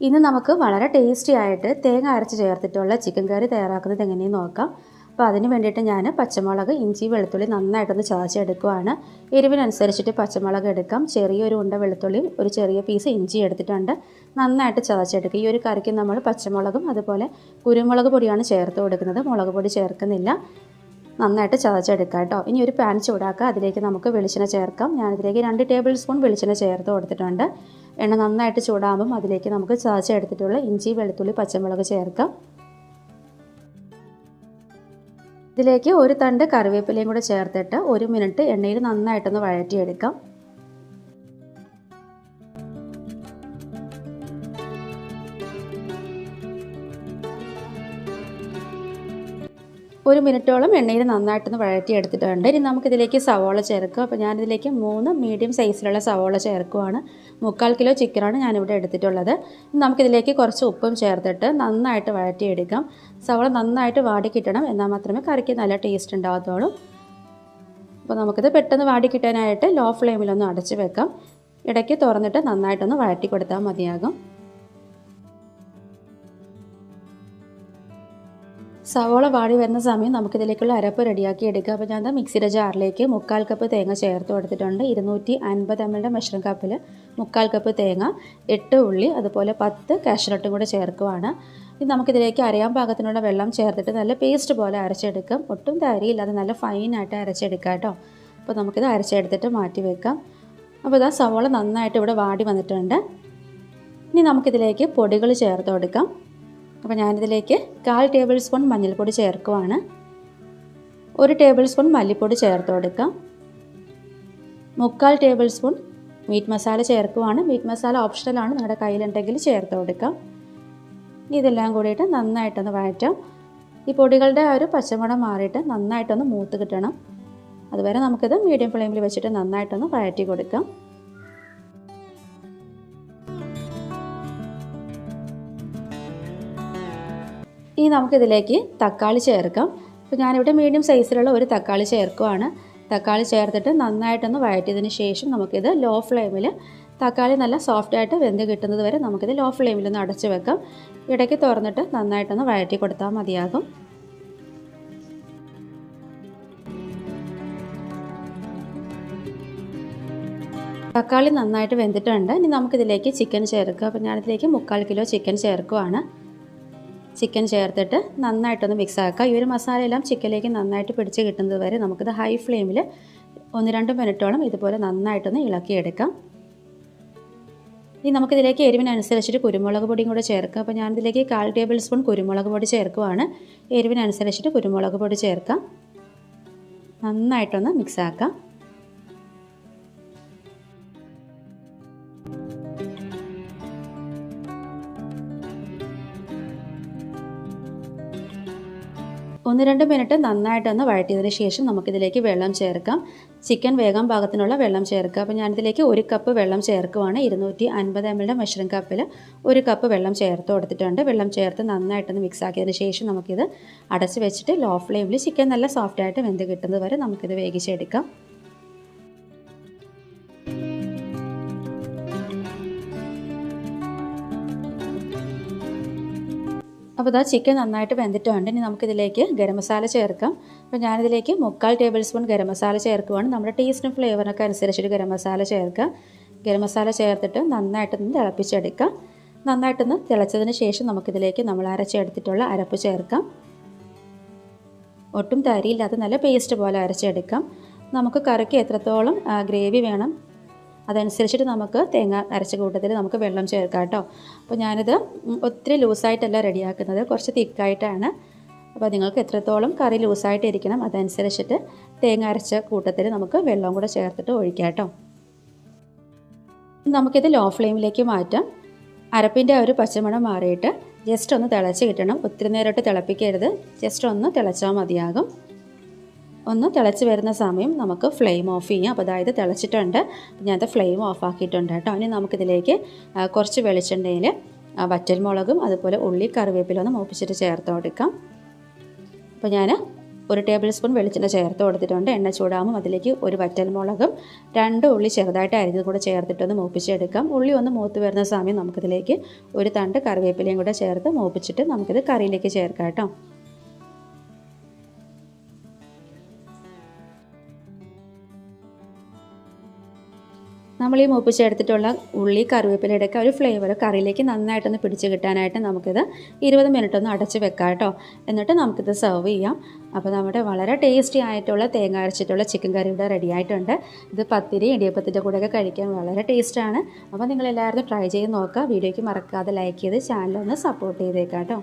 ഇന്ന് നമുക്ക് വളരെ ടേസ്റ്റി ആയിട്ട് തേങ്ങ അരച്ച് ചേർത്തിട്ടുള്ള ചിക്കൻ കറി തയ്യാറാക്കുന്നത് എങ്ങനെയെന്ന് നോക്കാം. അപ്പോൾ അതിന് വേണ്ടിയിട്ട് ഞാൻ പച്ചമുളക്, ഇഞ്ചി, വെളുത്തുള്ളി നന്നായിട്ടൊന്ന് ചതച്ചെടുക്കുവാണ്. എരിവിനനുസരിച്ചിട്ട് പച്ചമുളക് എടുക്കാം. ചെറിയൊരു ഉണ്ട വെളുത്തുള്ളിയും ഒരു ചെറിയ പീസ് ഇഞ്ചി എടുത്തിട്ടുണ്ട്. നന്നായിട്ട് ചതച്ചെടുക്കുക. ഈ ഒരു കറിക്ക് നമ്മൾ പച്ചമുളകും അതുപോലെ കുരുമുളക് പൊടിയാണ് ചേർത്ത് കൊടുക്കുന്നത്. മുളക് പൊടി ചേർക്കുന്നില്ല. നന്നായിട്ട് ചതച്ചെടുക്കുക കേട്ടോ. ഇനി ഒരു പാൻ ചൂടാക്കുക. അതിലേക്ക് നമുക്ക് വെളിച്ചെണ്ണ ചേർക്കാം. ഞാനിതിലേക്ക് 2 ടേബിൾ സ്പൂൺ വെളിച്ചെണ്ണ ചേർത്ത് കൊടുത്തിട്ടുണ്ട്. എണ്ണ നന്നായിട്ട് ചൂടാകുമ്പം അതിലേക്ക് നമുക്ക് ചതച്ചെടുത്തിട്ടുള്ള ഇഞ്ചി, വെളുത്തുള്ളി, പച്ചമുളക് ചേർക്കാം. ഇതിലേക്ക് ഒരു തണ്ട് കറിവേപ്പിലയും കൂടെ ചേർത്തിട്ട് 1 മിനിറ്റ് എണ്ണയിൽ നന്നായിട്ടൊന്ന് വഴറ്റിയെടുക്കാം. ഒരു മിനിറ്റോളം എണ്ണയിൽ നന്നായിട്ടൊന്ന് വഴറ്റിയെടുത്തിട്ടുണ്ട്. ഇനി നമുക്കിതിലേക്ക് സവോള ചേർക്കാം. അപ്പോൾ ഞാനിതിലേക്ക് 3 മീഡിയം സൈസിലുള്ള സവോള ചേർക്കുവാണ്. 3/4 കിലോ ചിക്കനാണ് ഞാനിവിടെ എടുത്തിട്ടുള്ളത്. നമുക്കിതിലേക്ക് കുറച്ച് ഉപ്പും ചേർത്തിട്ട് നന്നായിട്ട് വഴറ്റിയെടുക്കാം. സവോള നന്നായിട്ട് വാടി കിട്ടണം, എന്നാൽ മാത്രമേ കറിക്ക് നല്ല ടേസ്റ്റ് ഉണ്ടാകത്തുള്ളൂ. അപ്പോൾ നമുക്കിത് പെട്ടെന്ന് വാടി കിട്ടാനായിട്ട് ലോ ഫ്ലെയിമിലൊന്ന് അടച്ച് വെക്കാം. ഇടയ്ക്ക് തുറന്നിട്ട് നന്നായിട്ടൊന്ന് വഴറ്റി കൊടുത്താൽ മതിയാകും. സവോള വാടി വരുന്ന സമയം നമുക്കിതിലേക്കുള്ള അരപ്പ് റെഡിയാക്കി എടുക്കുക. അപ്പോൾ ഞാൻ മിക്സിയുടെ ജാറിലേക്ക് 3/4 കപ്പ് തേങ്ങ ചേർത്ത് കൊടുത്തിട്ടുണ്ട്. 250 ml മെഷറിംഗ് കപ്പിൽ 3/4 കപ്പ് തേങ്ങ, 8 ഉള്ളി, അതുപോലെ 10 കാഷ്നട്ടും കൂടെ ചേർക്കുവാണ്. ഇനി നമുക്കിതിലേക്ക് അരയാൻ പാകത്തിനുള്ള വെള്ളം ചേർത്തിട്ട് നല്ല പേസ്റ്റ് പോലെ അരച്ചെടുക്കാം. ഒട്ടും തരിയില്ലാതെ നല്ല ഫൈനായിട്ട് അരച്ചെടുക്കാം കേട്ടോ. അപ്പോൾ നമുക്കിത് അരച്ചെടുത്തിട്ട് മാറ്റി വെക്കാം. അപ്പോൾ ഇതാ സവോള നന്നായിട്ട് ഇവിടെ വാടി വന്നിട്ടുണ്ട്. ഇനി നമുക്കിതിലേക്ക് പൊടികൾ ചേർത്ത് കൊടുക്കാം. അപ്പോൾ ഞാനിതിലേക്ക് 1/4 ടേബിൾ സ്പൂൺ മഞ്ഞൾപ്പൊടി ചേർക്കുവാണ്. 1 ടേബിൾ സ്പൂൺ മല്ലിപ്പൊടി ചേർത്ത് കൊടുക്കാം. 3/4 ടേബിൾ സ്പൂൺ മീറ്റ് മസാല ചേർക്കുവാണ്. മീറ്റ് മസാല ഓപ്ഷണലാണ്, നിങ്ങളുടെ കയ്യിലുണ്ടെങ്കിൽ ചേർത്ത് കൊടുക്കാം. ഇതെല്ലാം കൂടിയിട്ട് നന്നായിട്ടൊന്ന് വഴറ്റാം. ഈ പൊടികളുടെ ഒരു പച്ചമണം മാറിയിട്ട് നന്നായിട്ടൊന്ന് മൂത്ത് കിട്ടണം. അതുവരെ നമുക്കിത് മീഡിയം ഫ്ലെയിമിൽ വെച്ചിട്ട് നന്നായിട്ടൊന്ന് വഴറ്റി കൊടുക്കാം. ഇനി നമുക്കിതിലേക്ക് തക്കാളി ചേർക്കാം. അപ്പോൾ ഞാനിവിടെ മീഡിയം സൈസിലുള്ള ഒരു തക്കാളി ചേർക്കുവാണ്. തക്കാളി ചേർത്തിട്ട് നന്നായിട്ടൊന്ന് വഴറ്റിയതിന് ശേഷം നമുക്കിത് ലോ ഫ്ലെയിമിൽ തക്കാളി നല്ല സോഫ്റ്റായിട്ട് വെന്ത് കിട്ടുന്നത് വരെ നമുക്കിത് ലോ ഫ്ലെയിമിലൊന്ന് അടച്ച് വെക്കാം. ഇടയ്ക്ക് തുറന്നിട്ട് നന്നായിട്ടൊന്ന് വഴറ്റി കൊടുത്താൽ മതിയാകും. തക്കാളി നന്നായിട്ട് വെന്തിട്ടുണ്ട്. ഇനി നമുക്കിതിലേക്ക് ചിക്കൻ ചേർക്കാം. അപ്പോൾ ഞാനിതിലേക്ക് 3/4 കിലോ ചിക്കൻ ചേർക്കുവാണ്. ചിക്കൻ ചേർത്തിട്ട് നന്നായിട്ടൊന്ന് മിക്സ് ആക്കുക. ഈ ഒരു മസാലയെല്ലാം ചിക്കനിലേക്ക് നന്നായിട്ട് പിടിച്ച് കിട്ടുന്നത് വരെ നമുക്കിത് ഹൈ ഫ്ലെയിമിൽ 1-2 മിനിറ്റോളം ഇതുപോലെ നന്നായിട്ടൊന്ന് ഇളക്കിയെടുക്കാം. ഇനി നമുക്കിതിലേക്ക് എരിവിനനുസരിച്ചിട്ട് കുരുമുളക് പൊടിയും കൂടെ ചേർക്കാം. അപ്പോൾ ഞാനിതിലേക്ക് 1/4 ടേബിൾ സ്പൂൺ കുരുമുളക് പൊടി ചേർക്കുവാണ്. എരിവിനനുസരിച്ചിട്ട് കുരുമുളക് പൊടി ചേർക്കാം. നന്നായിട്ടൊന്ന് മിക്സ് ആക്കാം. ഒന്ന് 2 മിനിറ്റ് നന്നായിട്ടൊന്ന് വഴറ്റിയതിന് ശേഷം നമുക്കിതിലേക്ക് വെള്ളം ചേർക്കാം. ചിക്കൻ വേകാൻ പാകത്തിനുള്ള വെള്ളം ചേർക്കുക. അപ്പോൾ ഞാനിതിലേക്ക് 1 കപ്പ് വെള്ളം ചേർക്കുവാണ്. 250 ml മെഷറിംഗ് കപ്പിൽ 1 കപ്പ് വെള്ളം ചേർത്ത് കൊടുത്തിട്ടുണ്ട്. വെള്ളം ചേർത്ത് നന്നായിട്ടൊന്ന് മിക്സ് ആക്കിയതിന് ശേഷം നമുക്കിത് അടച്ച് വെച്ചിട്ട് ലോ ഫ്ലെയിമിൽ ചിക്കൻ നല്ല സോഫ്റ്റായിട്ട് വെന്ത് കിട്ടുന്നത് വരെ നമുക്കിത് വേവിച്ചെടുക്കാം. അപ്പോൾ ഇതാ ചിക്കൻ നന്നായിട്ട് വെന്തിട്ടുണ്ട്. ഇനി നമുക്കിതിലേക്ക് ഗരം മസാല ചേർക്കാം. അപ്പോൾ ഞാനിതിലേക്ക് 3/4 ടേബിൾ സ്പൂൺ ഗരം മസാല ചേർക്കുവാണ്. നമ്മുടെ ടേസ്റ്റും ഫ്ലേവറിനൊക്കെ അനുസരിച്ചിട്ട് ഗരം മസാല ചേർക്കുക. ഗരം മസാല ചേർത്തിട്ട് നന്നായിട്ടൊന്ന് തിളപ്പിച്ചെടുക്കാം. നന്നായിട്ടൊന്ന് തിളച്ചതിന് ശേഷം നമുക്കിതിലേക്ക് നമ്മൾ അരച്ചെടുത്തിട്ടുള്ള അരപ്പ് ചേർക്കാം. ഒട്ടും തരിയില്ലാതെ നല്ല പേസ്റ്റ് പോലെ അരച്ചെടുക്കാം. നമുക്ക് കറിക്ക് എത്രത്തോളം ഗ്രേവി വേണം അതനുസരിച്ചിട്ട് നമുക്ക് തേങ്ങ അരച്ച കൂട്ടത്തിൽ നമുക്ക് വെള്ളം ചേർക്കാം കേട്ടോ. അപ്പോൾ ഞാനിത് ഒത്തിരി ലൂസായിട്ടല്ല റെഡിയാക്കുന്നത്, കുറച്ച് തിക്കായിട്ടാണ്. അപ്പോൾ നിങ്ങൾക്ക് എത്രത്തോളം കറി ലൂസായിട്ട് ഇരിക്കണം അതനുസരിച്ചിട്ട് തേങ്ങ അരച്ച കൂട്ടത്തിൽ നമുക്ക് വെള്ളം കൂടെ ചേർത്തിട്ട് ഒഴിക്കാം കേട്ടോ. നമുക്കിത് ലോ ഫ്ലെയിമിലേക്ക് മാറ്റാം. അരപ്പിൻ്റെ ഒരു പച്ചമണം മാറിയിട്ട് ജസ്റ്റ് ഒന്ന് തിളച്ച് കിട്ടണം. ഒത്തിരി നേരമായിട്ട് തിളപ്പിക്കരുത്, ജസ്റ്റ് ഒന്ന് തിളച്ചാൽ മതിയാകും. ഒന്ന് തിളച്ച് വരുന്ന സമയം നമുക്ക് ഫ്ലെയിം ഓഫ് ചെയ്യാം. അപ്പോൾ അതായത് തിളച്ചിട്ടുണ്ട്. ഞാനത് ഫ്ലെയിം ഓഫ് ആക്കിയിട്ടുണ്ട് കേട്ടോ. ഇനി നമുക്കിതിലേക്ക് കുറച്ച് വെളിച്ചെണ്ണയിൽ വറ്റൽമുളകും അതുപോലെ ഉള്ളി, കറിവേപ്പില ഒന്ന് മൂപ്പിച്ചിട്ട് ചേർത്ത് കൊടുക്കാം. അപ്പോൾ ഞാൻ 1 ടേബിൾ സ്പൂൺ വെളിച്ചെണ്ണ ചേർത്ത് കൊടുത്തിട്ടുണ്ട്. എണ്ണ ചൂടാകുമ്പോൾ അതിലേക്ക് ഒരു വറ്റൽമുളകും 2 ഉള്ളി ചെറുതായിട്ട് അരിഞ്ഞത് കൂടെ ചേർത്തിട്ടൊന്ന് മൂപ്പിച്ചെടുക്കാം. ഉള്ളി ഒന്ന് മൂത്ത് വരുന്ന സമയം നമുക്കിതിലേക്ക് ഒരു തണ്ട് കറിവേപ്പിലയും കൂടെ ചേർത്ത് മൂപ്പിച്ചിട്ട് നമുക്കിത് കറിയിലേക്ക് ചേർക്കാം കേട്ടോ. നമ്മൾ ഈ മൂപ്പിച്ചെടുത്തിട്ടുള്ള ഉള്ളി കറിവേപ്പിലയുടെയൊക്കെ ഒരു ഫ്ലേവർ കറിയിലേക്ക് നന്നായിട്ടൊന്ന് പിടിച്ച് കിട്ടാനായിട്ട് നമുക്കിത് 20 മിനിറ്റ് ഒന്ന് അടച്ച് വെക്കാം കേട്ടോ. എന്നിട്ട് നമുക്കിത് സെർവ് ചെയ്യാം. അപ്പോൾ നമ്മുടെ വളരെ ടേസ്റ്റി ആയിട്ടുള്ള തേങ്ങ അരച്ചിട്ടുള്ള ചിക്കൻ കറി ഇവിടെ റെഡി ആയിട്ടുണ്ട്. ഇത് പത്തിരി ഇടിയപ്പത്തിൻ്റെ കൂടെയൊക്കെ കഴിക്കാൻ വളരെ ടേസ്റ്റാണ്. അപ്പോൾ നിങ്ങളെല്ലാവരും ട്രൈ ചെയ്ത് നോക്കുക. വീഡിയോയ്ക്ക് മറക്കാതെ ലൈക്ക് ചെയ്ത് ചാനലൊന്ന് സപ്പോർട്ട് ചെയ്തേക്കാം കേട്ടോ.